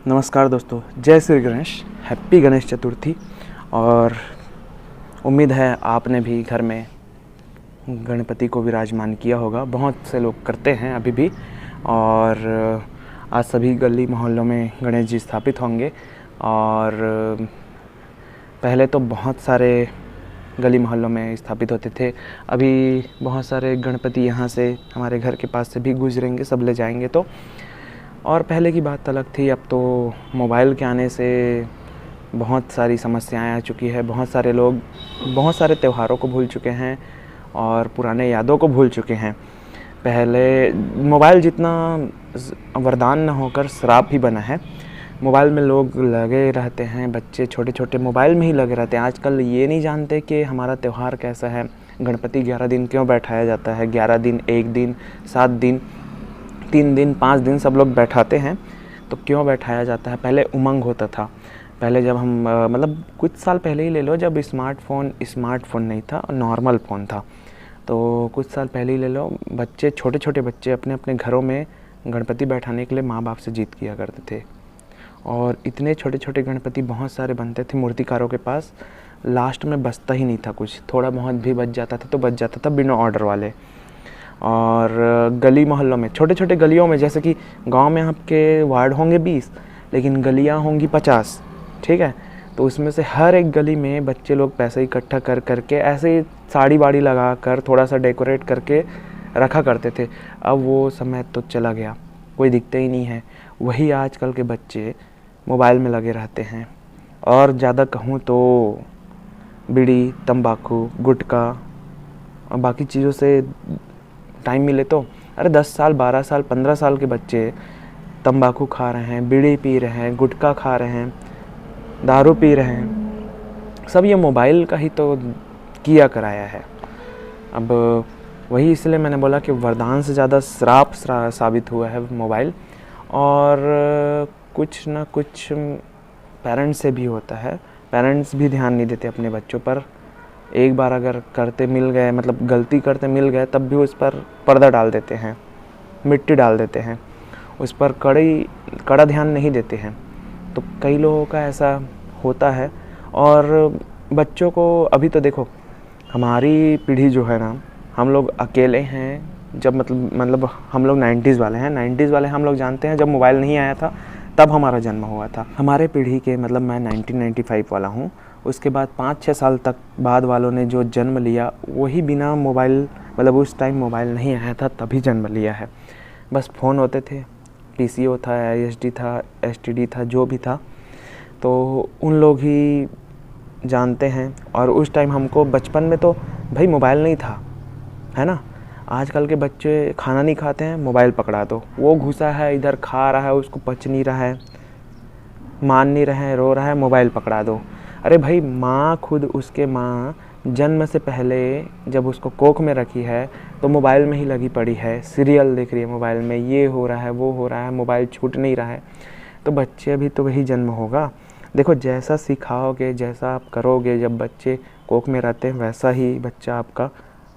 नमस्कार दोस्तों, जय श्री गणेश। हैप्पी गणेश चतुर्थी। और उम्मीद है आपने भी घर में गणपति को विराजमान किया होगा। बहुत से लोग करते हैं अभी भी। और आज सभी गली मोहल्लों में गणेश जी स्थापित होंगे। और पहले तो बहुत सारे गली मोहल्लों में स्थापित होते थे। अभी बहुत सारे गणपति यहाँ से हमारे घर के पास से भी गुजरेंगे, सब ले जाएंगे तो। और पहले की बात अलग थी। अब तो मोबाइल के आने से बहुत सारी समस्याएं आ चुकी है। बहुत सारे लोग बहुत सारे त्योहारों को भूल चुके हैं और पुराने यादों को भूल चुके हैं। पहले मोबाइल जितना वरदान न होकर श्राप ही बना है। मोबाइल में लोग लगे रहते हैं, बच्चे छोटे छोटे मोबाइल में ही लगे रहते हैं। आजकल ये नहीं जानते कि हमारा त्यौहार कैसा है। गणपति 11 दिन क्यों बैठाया जाता है। 11 दिन, 1 दिन, 7 दिन, 3 दिन, 5 दिन सब लोग बैठाते हैं। तो क्यों बैठाया जाता है? पहले उमंग होता था। पहले जब हम मतलब कुछ साल पहले ही ले लो, जब स्मार्टफ़ोन नहीं था, नॉर्मल फ़ोन था। तो कुछ साल पहले ही ले लो, बच्चे छोटे छोटे बच्चे अपने अपने घरों में गणपति बैठाने के लिए माँ बाप से जिद किया करते थे। और इतने छोटे छोटे गणपति बहुत सारे बनते थे मूर्तिकारों के पास। लास्ट में बचता ही नहीं था कुछ। थोड़ा बहुत भी बच जाता था तो बच जाता था बिना ऑर्डर वाले। और गली मोहल्लों में, छोटे छोटे गलियों में, जैसे कि गांव में आपके वार्ड होंगे 20, लेकिन गलियां होंगी 50, ठीक है। तो उसमें से हर एक गली में बच्चे लोग पैसे इकट्ठा कर करके ऐसे ही साड़ी वाड़ी लगा कर थोड़ा सा डेकोरेट करके रखा करते थे। अब वो समय तो चला गया, कोई दिखते ही नहीं है। वही आजकल के बच्चे मोबाइल में लगे रहते हैं। और ज़्यादा कहूँ तो बीड़ी, तंबाकू, गुटखा और बाकी चीज़ों से टाइम मिले तो, अरे 10 साल, 12 साल, 15 साल के बच्चे तंबाकू खा रहे हैं, बीड़ी पी रहे हैं, गुटखा खा रहे हैं, दारू पी रहे हैं। सब ये मोबाइल का ही तो किया कराया है। अब वही इसलिए मैंने बोला कि वरदान से ज़्यादा श्राप साबित हुआ है मोबाइल। और कुछ ना कुछ पेरेंट्स से भी होता है। पेरेंट्स भी ध्यान नहीं देते अपने बच्चों पर। एक बार अगर करते मिल गए, मतलब गलती करते मिल गए, तब भी उस पर पर्दा डाल देते हैं, मिट्टी डाल देते हैं, उस पर कड़ा ध्यान नहीं देते हैं। तो कई लोगों का ऐसा होता है। और बच्चों को अभी तो देखो, हमारी पीढ़ी जो है ना, हम लोग अकेले हैं। जब मतलब हम लोग 90s वाले हैं। 90s वाले हम लोग जानते हैं, जब मोबाइल नहीं आया था तब हमारा जन्म हुआ था। हमारे पीढ़ी के, मतलब मैं 1995 वाला हूँ। उसके बाद 5-6 साल तक बाद वालों ने जो जन्म लिया, वही बिना मोबाइल, मतलब उस टाइम मोबाइल नहीं आया था तभी जन्म लिया है। बस फ़ोन होते थे, PCO था, ISD था, STD था, जो भी था, तो उन लोग ही जानते हैं। और उस टाइम हमको बचपन में तो भाई मोबाइल नहीं था, है ना। आजकल के बच्चे खाना नहीं खाते हैं, मोबाइल पकड़ा दो, वो घुसा है इधर, खा रहा है, उसको पच नहीं रहा है, मान नहीं रहे हैं, रो रहा है, मोबाइल पकड़ा दो। अरे भाई, माँ खुद, उसके माँ जन्म से पहले जब उसको कोख में रखी है तो मोबाइल में ही लगी पड़ी है, सीरियल देख रही है मोबाइल में, ये हो रहा है, वो हो रहा है, मोबाइल छूट नहीं रहा है। तो बच्चे भी तो वही जन्म होगा। देखो, जैसा सिखाओगे, जैसा आप करोगे, जब बच्चे कोख में रहते हैं वैसा ही बच्चा आपका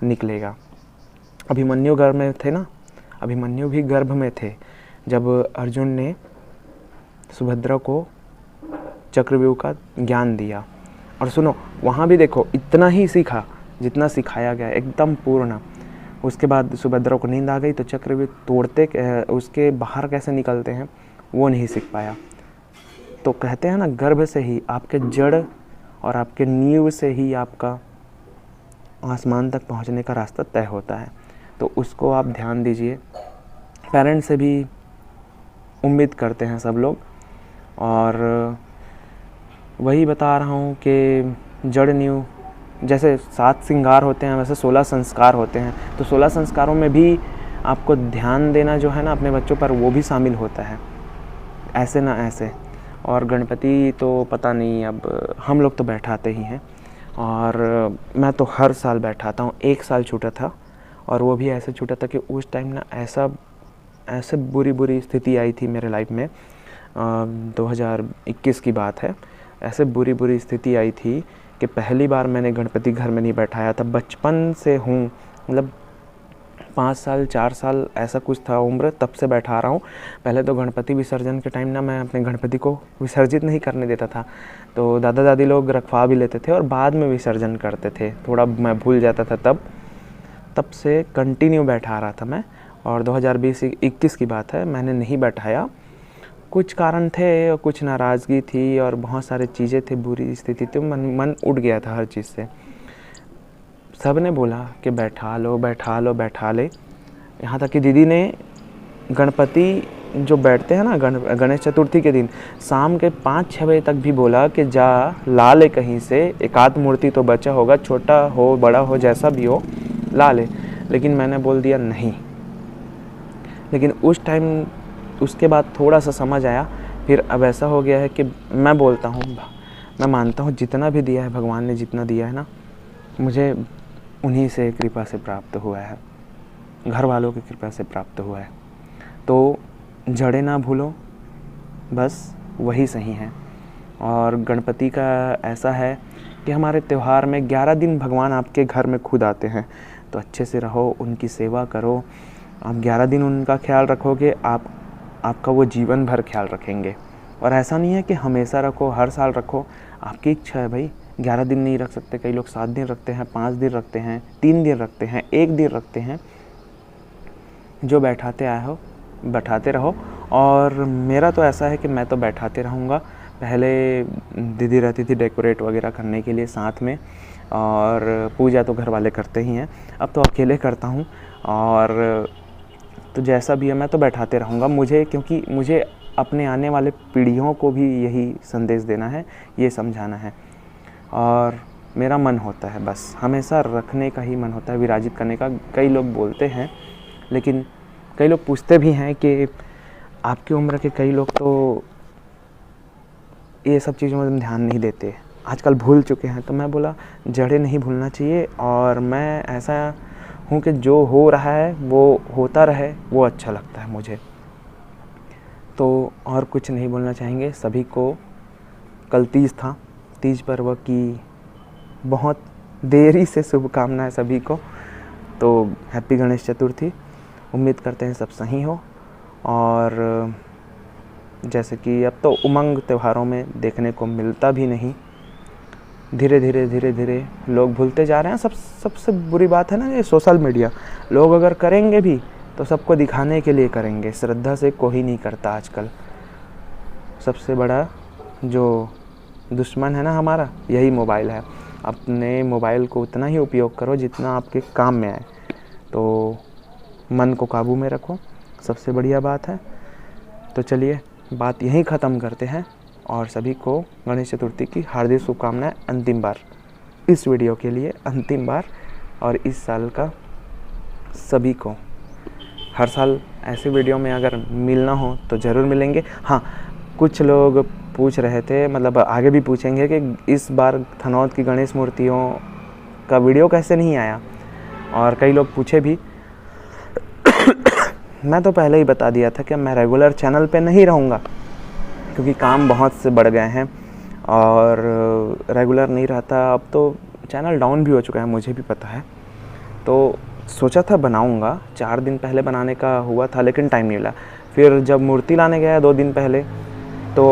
निकलेगा। अभिमन्यु गर्भ में थे ना, अभिमन्यु भी गर्भ में थे जब अर्जुन ने सुभद्रा को चक्रव्यूह का ज्ञान दिया। और सुनो, वहाँ भी देखो इतना ही सीखा जितना सिखाया गया, एकदम पूर्ण। उसके बाद सुभद्रा को नींद आ गई तो चक्रव्यूह तोड़ते उसके बाहर कैसे निकलते हैं वो नहीं सीख पाया। तो कहते हैं ना, गर्भ से ही आपके जड़ और आपके नींव से ही आपका आसमान तक पहुँचने का रास्ता तय होता है। तो उसको आप ध्यान दीजिए। पेरेंट्स से भी उम्मीद करते हैं सब लोग। और वही बता रहा हूँ कि जड़ नींव, जैसे 7 श्रृंगार होते हैं वैसे 16 संस्कार होते हैं। तो 16 संस्कारों में भी आपको ध्यान देना जो है ना अपने बच्चों पर, वो भी शामिल होता है, ऐसे ना ऐसे। और गणपति तो पता नहीं, अब हम लोग तो बैठाते ही हैं। और मैं तो हर साल बैठाता हूँ। 1 साल छूटा था, और वो भी ऐसे छूटा था कि उस टाइम ना ऐसे बुरी स्थिति आई थी मेरे लाइफ में। 2021 की बात है। ऐसे बुरी स्थिति आई थी कि पहली बार मैंने गणपति घर में नहीं बैठाया था। बचपन से हूँ, मतलब 5 साल 4 साल ऐसा कुछ था उम्र, तब से बैठा रहा हूँ। पहले तो गणपति विसर्जन के टाइम ना मैं अपने गणपति को विसर्जित नहीं करने देता था, तो दादा दादी लोग रखवा भी लेते थे और बाद में विसर्जन करते थे, थोड़ा मैं भूल जाता था तब से कंटिन्यू बैठा रहा था मैं। और 2020-21 की बात है, मैंने नहीं बैठाया, कुछ कारण थे और कुछ नाराज़गी थी और बहुत सारी चीज़ें थी, बुरी स्थिति थी, मन उठ गया था हर चीज़ से। सब ने बोला कि बैठा लो बैठा लो बैठा ले, यहाँ तक कि दीदी ने गणपति जो बैठते हैं ना गणेश चतुर्थी के दिन शाम के 5-6 बजे तक भी बोला कि जा ला ले कहीं से, एक आध मूर्ति तो बचा होगा, छोटा हो बड़ा हो जैसा भी हो ला ले। लेकिन मैंने बोल दिया नहीं। लेकिन उस टाइम उसके बाद थोड़ा सा समझ आया, फिर अब ऐसा हो गया है कि मैं बोलता हूँ, मैं मानता हूँ जितना भी दिया है भगवान ने, जितना दिया है ना मुझे, उन्हीं से कृपा से प्राप्त हुआ है, घर वालों की कृपा से प्राप्त हुआ है। तो जड़ें ना भूलो, बस वही सही है। और गणपति का ऐसा है कि हमारे त्यौहार में 11 दिन भगवान आपके घर में खुद आते हैं, तो अच्छे से रहो, उनकी सेवा करो। आप 11 दिन उनका ख्याल रखोगे, आपका वो जीवन भर ख्याल रखेंगे। और ऐसा नहीं है कि हमेशा रखो, हर साल रखो, आपकी इच्छा है भाई। 11 दिन नहीं रख सकते, कई लोग 7 दिन रखते हैं, 5 दिन रखते हैं, 3 दिन रखते हैं, 1 दिन रखते हैं। जो बैठाते आए हो बैठाते रहो। और मेरा तो ऐसा है कि मैं तो बैठाते रहूँगा। पहले दीदी रहती थी डेकोरेट वगैरह करने के लिए साथ में, और पूजा तो घर वाले करते ही हैं, अब तो अकेले करता हूँ। और तो जैसा भी है मैं तो बैठाते रहूँगा, क्योंकि मुझे अपने आने वाले पीढ़ियों को भी यही संदेश देना है, ये समझाना है। और मेरा मन होता है बस हमेशा रखने का ही मन होता है, विराजित करने का। कई लोग बोलते हैं, लेकिन कई लोग पूछते भी हैं कि आपकी उम्र के कई लोग तो ये सब चीज़ों में ध्यान नहीं देते, आजकल भूल चुके हैं। तो मैं बोला जड़ें नहीं भूलना चाहिए, और मैं ऐसा हूँ कि जो हो रहा है वो होता रहे, वो अच्छा लगता है मुझे। तो और कुछ नहीं बोलना चाहेंगे। सभी को कल तीज था, तीज पर्व की बहुत देरी से शुभकामनाएं सभी को। तो हैप्पी गणेश चतुर्थी। उम्मीद करते हैं सब सही हो। और जैसे कि अब तो उमंग त्योहारों में देखने को मिलता भी नहीं, धीरे धीरे लोग भूलते जा रहे हैं। सबसे बुरी बात है ना ये सोशल मीडिया। लोग अगर करेंगे भी तो सबको दिखाने के लिए करेंगे, श्रद्धा से कोई नहीं करता आजकल। सबसे बड़ा जो दुश्मन है ना हमारा, यही मोबाइल है। अपने मोबाइल को उतना ही उपयोग करो जितना आपके काम में आए। तो मन को काबू में रखो, सबसे बढ़िया बात है। तो चलिए बात यहीं ख़त्म करते हैं, और सभी को गणेश चतुर्थी की हार्दिक शुभकामनाएं अंतिम बार, इस वीडियो के लिए अंतिम बार। और इस साल का सभी को, हर साल ऐसे वीडियो में अगर मिलना हो तो ज़रूर मिलेंगे। हाँ, कुछ लोग पूछ रहे थे, मतलब आगे भी पूछेंगे कि इस बार थनौत की गणेश मूर्तियों का वीडियो कैसे नहीं आया, और कई लोग पूछे भी। मैं तो पहले ही बता दिया था कि मैं रेगुलर चैनल पे नहीं रहूँगा, क्योंकि काम बहुत से बढ़ गए हैं और रेगुलर नहीं रहता। अब तो चैनल डाउन भी हो चुका है, मुझे भी पता है। तो सोचा था बनाऊँगा, 4 दिन पहले बनाने का हुआ था, लेकिन टाइम नहीं मिला। फिर जब मूर्ति लाने गया 2 दिन पहले, तो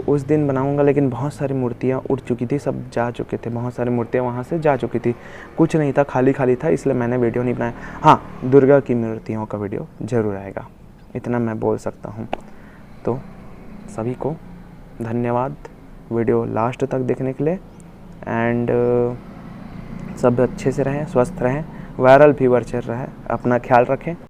उस दिन बनाऊँगा, लेकिन बहुत सारी मूर्तियाँ उड़ चुकी थी, सब जा चुके थे, बहुत सारी मूर्तियाँ वहाँ से जा चुकी थी, कुछ नहीं था, खाली था, इसलिए मैंने वीडियो नहीं बनाया। हाँ, दुर्गा की मूर्तियों का वीडियो ज़रूर आएगा, इतना मैं बोल सकता हूँ। तो सभी को धन्यवाद वीडियो लास्ट तक देखने के लिए। एंड सब अच्छे से रहें, स्वस्थ रहें, वायरल फीवर चल रहा है, अपना ख्याल रखें।